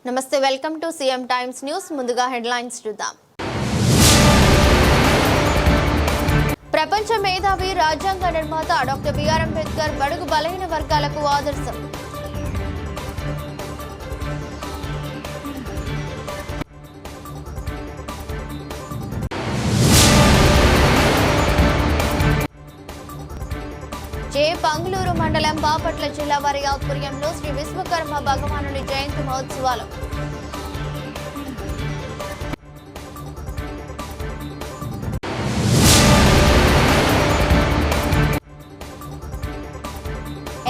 నమస్తే, welcome to CM times news. ముందుగా headlines చూద్దాం. ప్రపంచ మేధావి రాజ్యాంగ నిర్మాత డాక్టర్ బిఆర్ అంబేద్కర్ బడుగు బలహీన వర్గాలకు ఆదర్శం. పంగులూరు మండలం బాపట్ల జిల్లా వారి ఆధ్వర్యంలో శ్రీ విశ్వకర్మ భగవానుని జయంతి మహోత్సవాలు.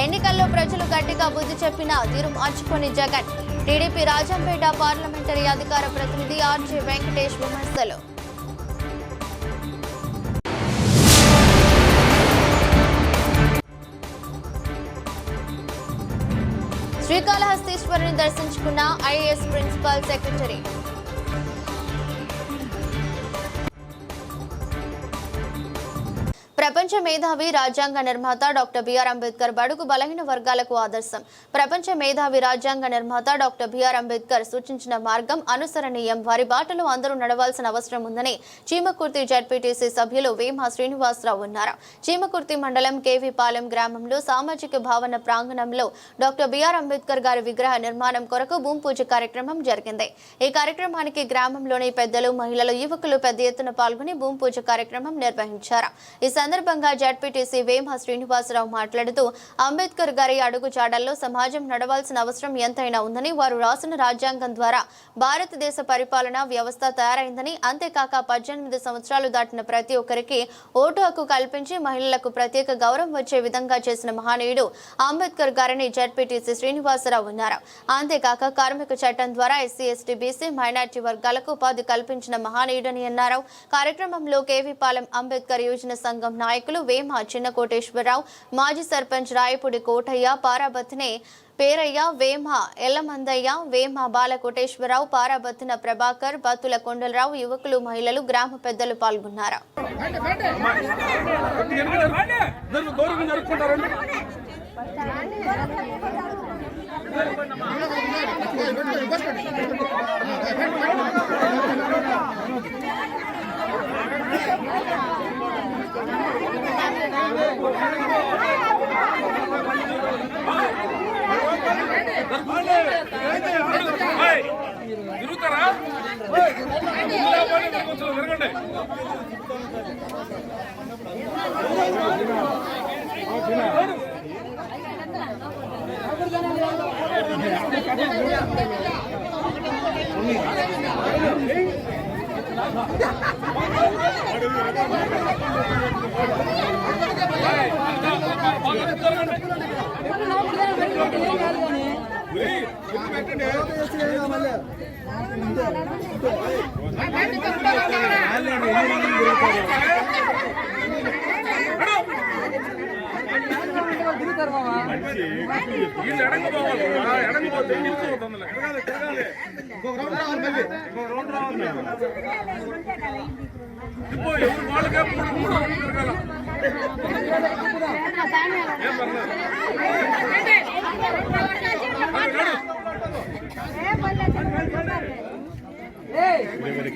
ఎన్నికల్లో ప్రజలు గట్టిగా బుద్ధి చెప్పినా తీరు మార్చుకొని జగన్. టీడీపీ రాజంపేట పార్లమెంటరీ అధికార ప్రతినిధి ఆర్జే వెంకటేష్ విమర్శలు. శ్రీకాళహస్తీశ్వరుని దర్శించుకున్న ఐఏఎస్ ప్రిన్సిపల్ సెక్రటరీ. ప్రపంచ మేధావి రాజ్యాంగ నిర్మాత డాక్టర్ బిఆర్ అంబేద్కర్ బడుగు బలహీన వర్గాలకు ఆదర్శం. ప్రపంచ మేధావి రాజ్యాంగ నిర్మాత డాక్టర్ బిఆర్ అంబేద్కర్ సూచించిన మార్గం అనుసరణీయం. వారి బాటలో అందరూ నడవాల్సిన అవసరం ఉందని చీమకుర్తి జడ్పీటీసీ సభ్యులు వేమ శ్రీనివాసరావు అన్నారు. చీమకుర్తి మండలం కేవీపాలెం గ్రామంలో సామాజిక భావన ప్రాంగణంలో డాక్టర్ బిఆర్ అంబేద్కర్ గారి విగ్రహ నిర్మాణం కొరకు భూమి పూజ కార్యక్రమం జరిగింది. ఈ కార్యక్రమానికి గ్రామంలోని పెద్దలు, మహిళలు, యువకులు పెద్ద ఎత్తున పాల్గొని భూమి పూజ కార్యక్రమం నిర్వహించారు. ఈ సందర్భంగా జడ్పీటీసీ వేమ శ్రీనివాసరావు మాట్లాడుతూ అంబేద్కర్ గారి అడుగు జాడల్లో సమాజం నడవాల్సిన అవసరం ఎంతైనా ఉందని, వారు రాసిన రాజ్యాంగం ద్వారా భారతదేశ పరిపాలనా వ్యవస్థ తయారైందని, అంతేకాక 18 సంవత్సరాలు దాటిన ప్రతి ఒక్కరికి ఓటు హక్కు కల్పించి మహిళలకు ప్రత్యేక గౌరవం వచ్చే విధంగా చేసిన మహనీయుడు అంబేద్కర్ గారిని జడ్పీటీసీ శ్రీనివాసరావు అన్నారు. అంతేకాక కార్మిక చట్టం ద్వారా ఎస్సీ, ఎస్టీ, బీసీ, మైనార్టీ వర్గాలకు ఉపాధి కల్పించిన మహనీయుడని అన్నారు. కార్యక్రమంలో కేవీపాలెం అంబేద్కర్ యోజన సంఘం నాయకులు వేమ చిన్న కోటేశ్వరరావు, మాజీ సర్పంచ్ రాయపూడి కోటయ్య, పారాబత్తినే పేరయ్య, వేమ ఎల్లమందయ్య, వేమ బాలకోటేశ్వరరావు, పారాబత్తిన ప్రభాకర్, బత్తుల కొండలరావు, యువకులు, మహిళలు, గ్రామ పెద్దలు పాల్గొన్నారు.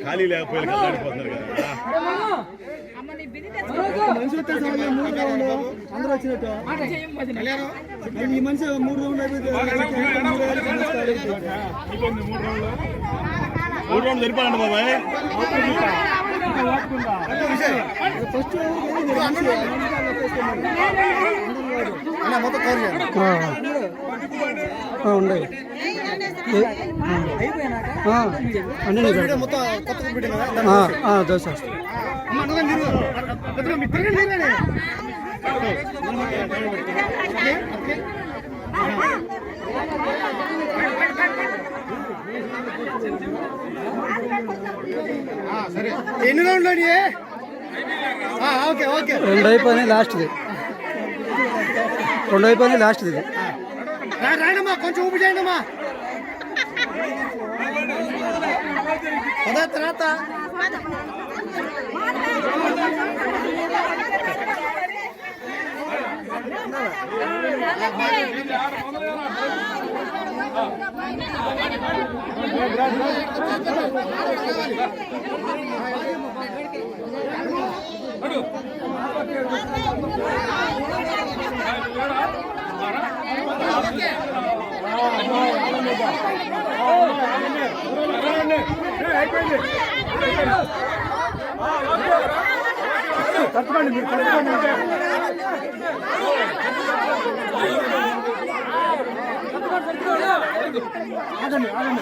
ఖాళీ లేకపోయి కదాడిపోతున్నారు కదా. అందరూ వచ్చినట్టు ఈ మనిషి 3 రౌండ్లు సరిపోదండి బాబాయ్. ఫస్ట్ ఉండయి మొత్తం కొత్త దోశ సరే. ఎన్ని రౌండ్లు ఓకే ఓకే 2 అయిపోయినాయి, లాస్ట్ది 2 అయిపోయినాయి, లాస్ట్ది. రాయడమ్మా, కొంచెం ఊపి చేయండమ్మా. తర్వాత తప్పండి మీరు తప్పండి ఆగండి ఆగండి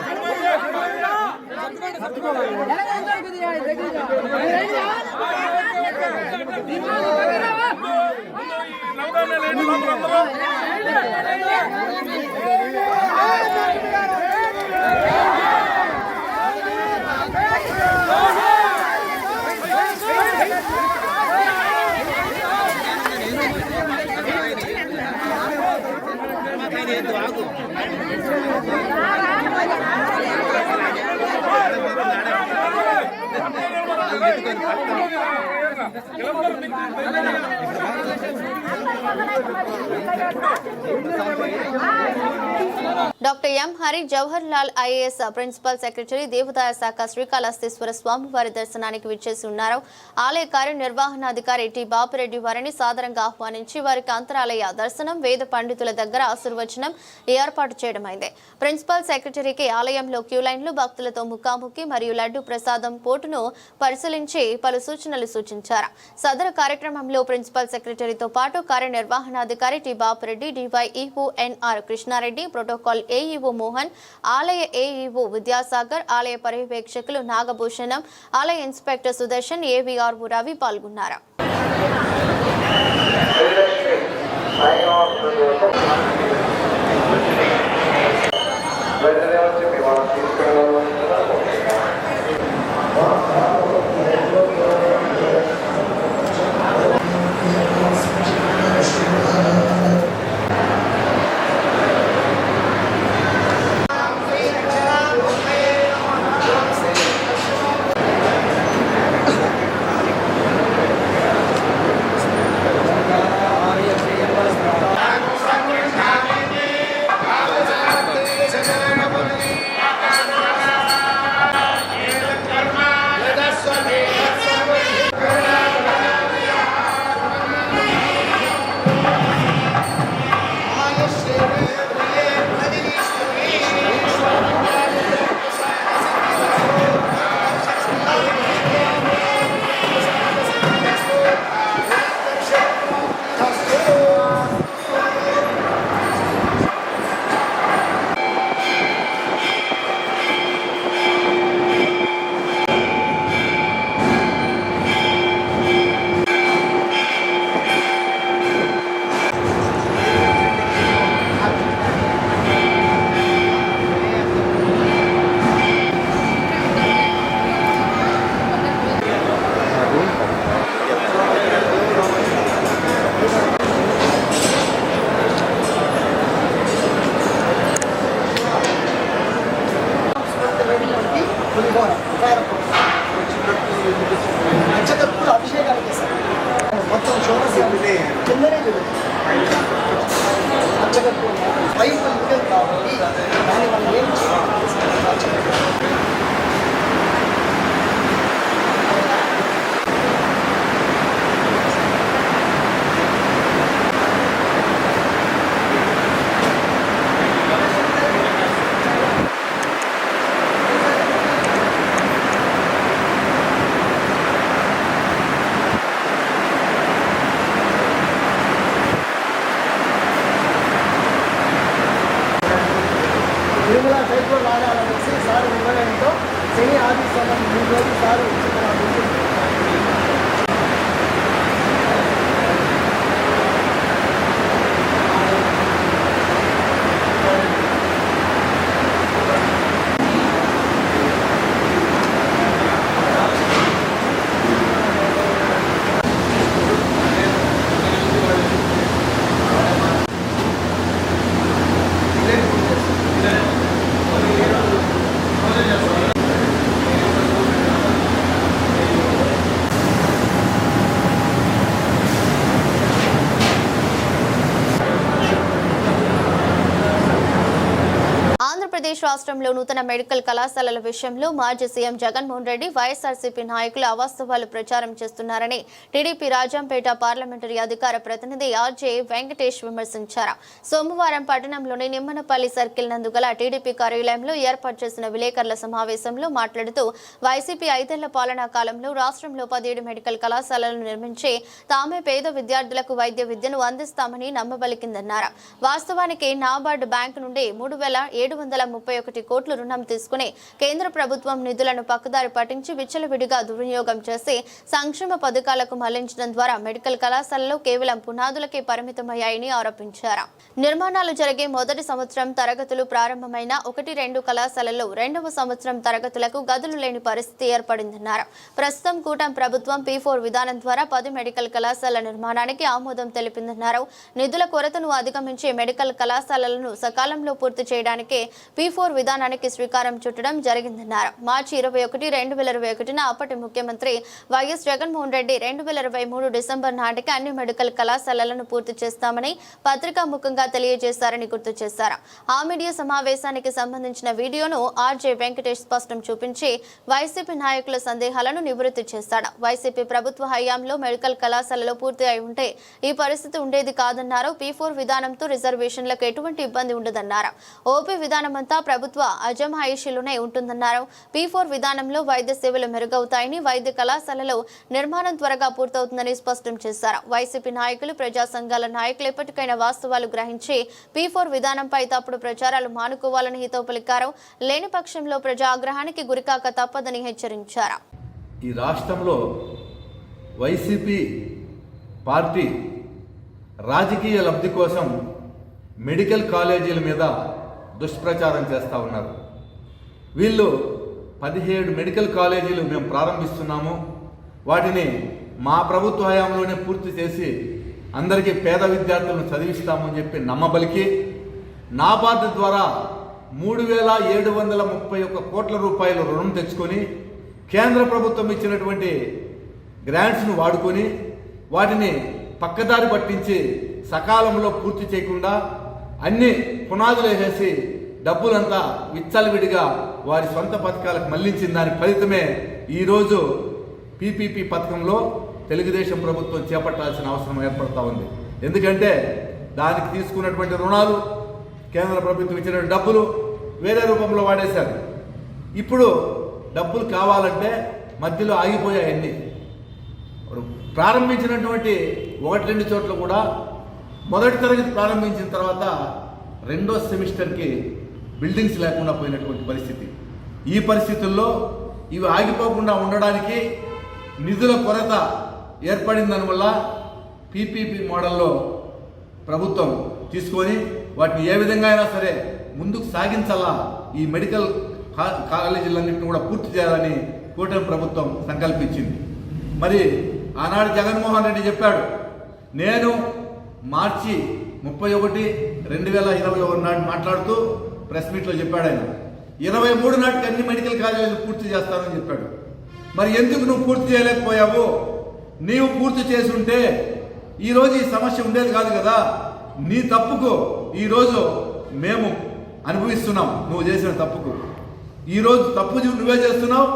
doctor M Hari Jawahar Lal IAS principal secretary దేవాదాయ శాఖ శ్రీకాళహస్తీశ్వర స్వామి వారి దర్శనానికి విచ్చేసి ఉన్నారు. ఆలయ కార్యనిర్వహణాధికారి టి బాపిరెడ్డి వారిని సాదరంగా ఆహ్వానించి వారికి అంతరాలయ దర్శనం, వేద పండితుల దగ్గర ఆశీర్వచనం ఏర్పాటు చేయడమైంది. ప్రిన్సిపల్ సెక్రటరీకి ఆలయంలో క్యూ లైన్లు, భక్తులతో ముఖాముఖి మరియు లడ్డు ప్రసాదం పోటును పరిశీలించి పలు సూచనలు సూచించారు. సదరు కార్యక్రమంలో ప్రిన్సిపల్ సెక్రటరీతో పాటు కార్యనిర్వహణాధికారి T Bapireddy, DYEO NR Krishnareddy, protocol AEO Mohan, ఆలయ ఏఈఓ విద్యాసాగర్, ఆలయ పర్యవేక్షకులు నాగభూషణం, ఆలయ ఇన్స్పెక్టర్ సుదర్శన్, ఏవీఆర్ఓ రవి పాల్గొన్నారు. అభిషేకానికి మొత్తం కిందనే జరుగుతుంది. పైపు ఉండదు కాబట్టి దాన్ని మనం ఏం తిరుమల సైట్లో రావాలనేసి సార్ ఇవ్వడంతో శని ఆదిత్యం 3 రోజులు సార్ రాష్ట్రంలో నూతన మెడికల్ కళాశాలల విషయంలో మాజీ సీఎం జగన్మోహన్ రెడ్డి వైఎస్ఆర్సీపీ నాయకులు అవాస్తవాలు ప్రచారం చేస్తున్నారని టీడీపీ రాజంపేట పార్లమెంటరీ అధికార ప్రతినిధి ఆర్జే వెంకటేష్ విమర్శించారు. సోమవారం పట్టణంలోని నిమ్మనపల్లి సర్కిల్ నందు గల టీడీపీ కార్యాలయంలో ఏర్పాటు చేసిన విలేకరుల సమావేశంలో మాట్లాడుతూ వైసీపీ 5 ఏళ్ల పాలనా కాలంలో రాష్ట్రంలో 17 మెడికల్ కళాశాలలను నిర్మించి తామే పేద విద్యార్థులకు వైద్య విద్యను అందిస్తామని నమ్మబలికిందన్నారు. వాస్తవానికి నాబార్డు బ్యాంకు నుండి 3,731 కోట్ల రుణం తీసుకుని కేంద్ర ప్రభుత్వం నిధులను పక్కదారి పట్టించి విచ్చలవిడిగా దుర్వినియోగం చేసి సంక్షేమ పథకాలకు మళ్లించడం ద్వారా మెడికల్ కళాశాలలో కేవలం పునాదులకే పరిమితమయ్యాయని ఆరోపించారు. నిర్మాణాలు జరిగే మొదటి సంవత్సరం తరగతులు ప్రారంభమైన 1-2 కళాశాలల్లో 2వ సంవత్సరం తరగతులకు గదులు లేని పరిస్థితి ఏర్పడిందన్నారు. ప్రస్తుతం కూటమి ప్రభుత్వం P4 విధానం ద్వారా 10 మెడికల్ కళాశాల నిర్మాణానికి ఆమోదం తెలిపిందన్నారు. నిధుల కొరతను అధిగమించి మెడికల్ కళాశాలలను సకాలంలో పూర్తి చేయడానికి P4 విధానానికి శ్రీకారం చుట్టడం జరిగిందన్నారు. మార్చి 21, 2021న అప్పటి ముఖ్యమంత్రి వైఎస్ జగన్మోహన్ రెడ్డి 2023 డిసెంబర్ నాటికి అన్ని మెడికల్ కళాశాలలను పూర్తి చేస్తామని పత్రికా ముఖంగా తెలియజేశారని గుర్తు చేశారు. ఆ మీడియా సమావేశానికి సంబంధించిన వీడియోను ఆర్జే వెంకటేష్ స్పష్టం చూపించి వైసీపీ నాయకుల సందేహాలను నివృత్తి చేశాడు. వైసీపీ ప్రభుత్వ హయాంలో మెడికల్ కళాశాలలో పూర్తి అయి ఉంటే ఈ పరిస్థితి ఉండేది కాదన్నారు. P4 విధానంతో రిజర్వేషన్లకు ఎటువంటి ఇబ్బంది ఉండదన్నారు. ఓపీ విధానమంతా ప్రభుత్వ అజమాయిషీలోనే ఉంటుందన్నారు. P4 విధానంలో వైద్య సేవలు మెరుగవుతాయని, వైద్య కళాశాలలో నిర్మాణం త్వరగా పూర్తవుతుందని స్పష్టం చేశారు. వైసీపీ నాయకులు, ప్రజా సంఘాల నాయకులు ఎప్పటికైనా వాస్తవాలు గ్రహించి P4 విధానంపై తప్పుడు ప్రచారాలు మానుకోవాలని హితవు పలికారు. లేని పక్షంలో ప్రజా ఆగ్రహానికి గురికాక తప్పదని హెచ్చరించారు. ఈ రాష్ట్రంలో వైసీపీ పార్టీ రాజకీయ లబ్ధి కోసం మెడికల్ కాలేజీల మీద దుష్ప్రచారం చేస్తూ ఉన్నారు. వీళ్ళు 17 మెడికల్ కాలేజీలు మేము ప్రారంభిస్తున్నాము, వాటిని మా ప్రభుత్వ హయాంలోనే పూర్తి చేసి అందరికీ పేద విద్యార్థులను చదివిస్తామని చెప్పి నమ్మబలికి నాబార్డు ద్వారా 3,731 కోట్ల రూపాయలు రుణం తెచ్చుకొని కేంద్ర ప్రభుత్వం ఇచ్చినటువంటి గ్రాంట్స్ను వాడుకొని వాటిని పక్కదారి పట్టించి సకాలంలో పూర్తి చేయకుండా అన్ని పునాదులు వేసేసి డబ్బులంతా విచ్చలవిడిగా వారి సొంత పథకాలకు మళ్లించిన దాని ఫలితమే ఈరోజు PPP పథకంలో తెలుగుదేశం ప్రభుత్వం చేపట్టాల్సిన అవసరం ఏర్పడతా ఉంది. ఎందుకంటే దానికి తీసుకున్నటువంటి రుణాలు, కేంద్ర ప్రభుత్వం ఇచ్చిన డబ్బులు వేరే రూపంలో వాడేశారు. ఇప్పుడు డబ్బులు కావాలంటే మధ్యలో ఆగిపోయాయన్నీ. ప్రారంభించినటువంటి 1-2 చోట్ల కూడా మొదటి తరగతి ప్రారంభించిన తర్వాత 2వ సెమిస్టర్కి బిల్డింగ్స్ లేకుండా పోయినటువంటి పరిస్థితి. ఈ పరిస్థితుల్లో ఇవి ఆగిపోకుండా ఉండడానికి నిధుల కొరత ఏర్పడిందనివల్ల PPP మోడల్లో ప్రభుత్వం తీసుకొని వాటిని ఏ విధంగా అయినా సరే ముందుకు సాగించాలా, ఈ మెడికల్ కాలేజీలన్నింటినీ కూడా పూర్తి చేయాలని కూటమి ప్రభుత్వం సంకల్పించింది. మరి ఆనాడు జగన్మోహన్ రెడ్డి చెప్పాడు, నేను మార్చి 31, 2021 నాటి మాట్లాడుతూ ప్రెస్ మీట్లో చెప్పాడు. ఆయన 23 నాటికి అన్ని మెడికల్ కాలేజీలు పూర్తి చేస్తానని చెప్పాడు. మరి ఎందుకు నువ్వు పూర్తి చేయలేకపోయావు? నీవు పూర్తి చేసి ఉంటే ఈరోజు ఈ సమస్య ఉండేది కాదు కదా. నీ తప్పుకు ఈరోజు మేము అనుభవిస్తున్నాం. నువ్వు చేసిన తప్పుకు ఈరోజు తప్పు నువ్వే చేస్తున్నావు,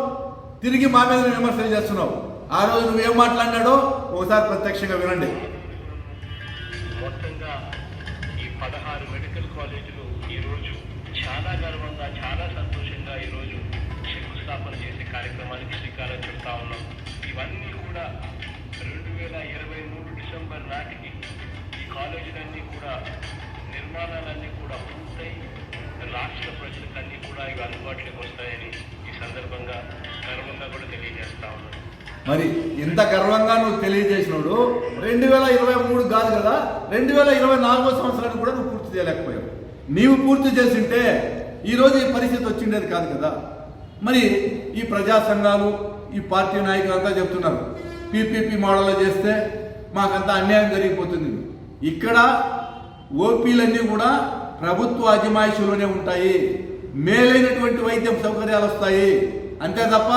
తిరిగి మా మీద విమర్శలు చేస్తున్నావు. ఆ రోజు నువ్వేం మాట్లాడినాడో ఒకసారి ప్రత్యక్షంగా వినండి. మొత్తంగా ఈ 16 మెడికల్ కాలేజీలు ఈరోజు చాలా గర్వంగా, చాలా సంతోషంగా ఈరోజు శంకుస్థాపన చేసే కార్యక్రమానికి శ్రీకారం చుడతా ఉన్నాం. ఇవన్నీ కూడా 2023 డిసెంబర్ నాటికి ఈ కాలేజీలన్నీ కూడా నిర్మాణాలన్నీ కూడా పూర్తయి రాష్ట్ర ప్రజలకన్నీ కూడా ఇవి అందుబాటులోకి వస్తాయని ఈ సందర్భంగా గర్వంగా కూడా తెలియజేస్తా ఉన్నాను. మరి ఇంత గర్వంగా నువ్వు తెలియజేసినాడు 2023 కాదు కదా, 2024 సంవత్సరానికి కూడా నువ్వు పూర్తి చేయలేకపోయావు. నీవు పూర్తి చేసింటే ఈరోజు ఈ పరిస్థితి వచ్చిండేది కాదు కదా. మరి ఈ ప్రజా సంఘాలు, ఈ పార్టీ నాయకులు అంతా చెప్తున్నారు PPP మోడల్లో చేస్తే మాకంతా అన్యాయం జరిగిపోతుంది. ఇక్కడ ఓపీలన్నీ కూడా ప్రభుత్వ అజమాయిషీలోనే ఉంటాయి, మేలైనటువంటి వైద్యం సౌకర్యాలు వస్తాయి. అంతే తప్ప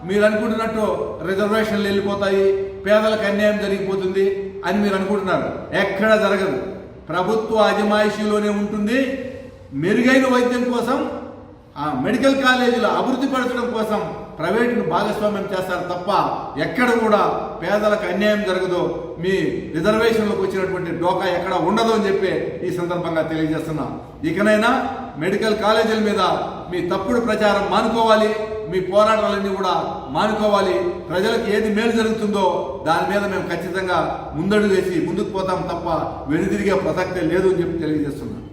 మీరు అనుకుంటున్నట్టు రిజర్వేషన్లు వెళ్ళిపోతాయి, పేదలకు అన్యాయం జరిగిపోతుంది అని మీరు అనుకుంటున్నారు. ఎక్కడ జరగదు. ప్రభుత్వ అజమాయిషీలోనే ఉంటుంది. మెరుగైన వైద్యం కోసం ఆ మెడికల్ కాలేజీలు అభివృద్ధి పరచడం కోసం ప్రైవేటును భాగస్వామ్యం చేస్తారు తప్ప ఎక్కడ కూడా పేదలకు అన్యాయం జరగదు, మీ రిజర్వేషన్లకు వచ్చినటువంటి డోకా ఎక్కడ ఉండదు అని చెప్పి ఈ సందర్భంగా తెలియజేస్తున్నాం. ఇకనైనా మెడికల్ కాలేజీల మీద మీ తప్పుడు ప్రచారం మానుకోవాలి, మీ పోరాటాలన్నీ కూడా మానుకోవాలి. ప్రజలకు ఏది మేలు జరుగుతుందో దాని మీద మేము ఖచ్చితంగా ముందడుగు వేసి ముందుకు పోతాం తప్ప వెనుదిరిగే ప్రసక్తే లేదు అని చెప్పి తెలియజేస్తున్నాం.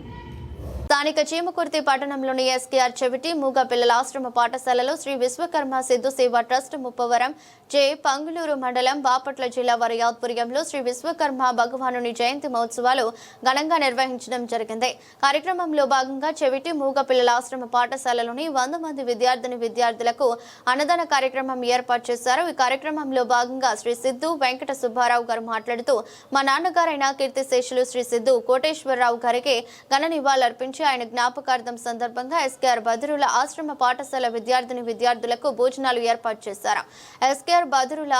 స్థానిక చీమకుర్తి పట్టణంలోని ఎస్కేఆర్ చెవిటి మూగ పిల్లల ఆశ్రమ పాఠశాలలో శ్రీ విశ్వకర్మ సిద్ధు సేవా ట్రస్ట్ ముప్పవరం జే పంగులూరు మండలం బాపట్ల జిల్లా వారి ఆధ్వర్యంలో శ్రీ విశ్వకర్మ భగవానుని జయంతి మహోత్సవాలు ఘనంగా నిర్వహించడం జరిగింది. కార్యక్రమంలో భాగంగా చెవిటి మూగ పిల్లల ఆశ్రమ పాఠశాలలోని 100 మంది విద్యార్థులకు అన్నదాన కార్యక్రమం ఏర్పాటు చేశారు. ఈ కార్యక్రమంలో భాగంగా శ్రీ సిద్ధు వెంకట సుబ్బారావు గారు మాట్లాడుతూ మా నాన్నగారైన కీర్తిశేషులు శ్రీ సిద్ధు కోటేశ్వరరావు గారికి ఘన నివాళులర్పించారు. ఆయన జ్ఞాపకార్థం సందర్భంగా ఎస్కేఆర్ బదురుల ఆశ్రమ పాఠశాల విద్యార్థులకు భోజనాలు ఏర్పాటు చేశారు. ఎస్కేఆర్ బదురుల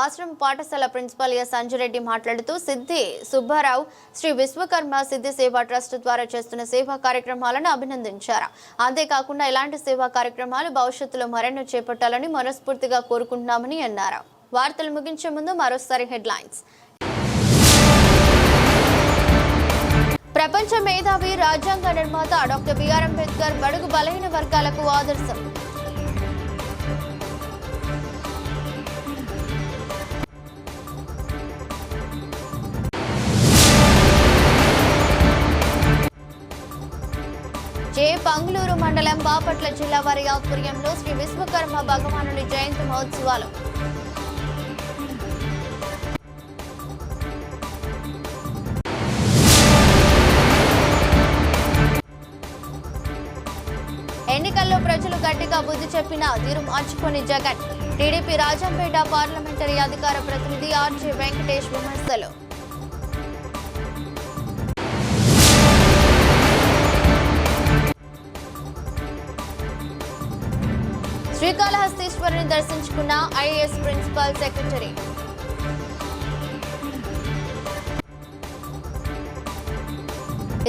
ఆశ్రమ పాఠశాల ప్రిన్సిపల్ ఎస్ అంజిరెడ్డి మాట్లాడుతూ సిద్ధి సుబ్బారావు శ్రీ విశ్వకర్మ సిద్ధి సేవా ట్రస్ట్ ద్వారా చేస్తున్న సేవా కార్యక్రమాలను అభినందించారు. అంతేకాకుండా ఇలాంటి సేవా కార్యక్రమాలు భవిష్యత్తులో మరెన్నో చేపట్టాలని మనస్ఫూర్తిగా కోరుకుంటున్నామని అన్నారు. వార్తలు ముగించే ముందు మరోసారి హెడ్లైన్స్. ప్రపంచ మేధావి రాజ్యాంగ నిర్మాత డాక్టర్ బిఆర్ అంబేద్కర్ బడుగు బలహీన వర్గాలకు ఆదర్శం. జే పంగులూరు మండలం బాపట్ల జిల్లా వారి ఆధ్వర్యంలో శ్రీ విశ్వకర్మ భగవానుని జయంతి మహోత్సవాలు. ఎన్నికల్లో ప్రజలు గట్టిగా బుద్ధి చెప్పినా తీరు మార్చుకొని జగన్. టీడీపీ రాజంపేట పార్లమెంటరీ అధికార ప్రతినిధి ఆర్జే వెంకటేష్ విమర్శలు. శ్రీకాళహస్తీశ్వరుని దర్శించుకున్న ఐఏఎస్ ప్రిన్సిపల్ సెక్రటరీ.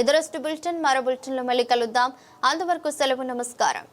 ఇదరొస్టు బులెటిన్ మరో బులెటిన్లో మళ్ళీ కలుద్దాం. అంతవరకు సెలవు, నమస్కారం.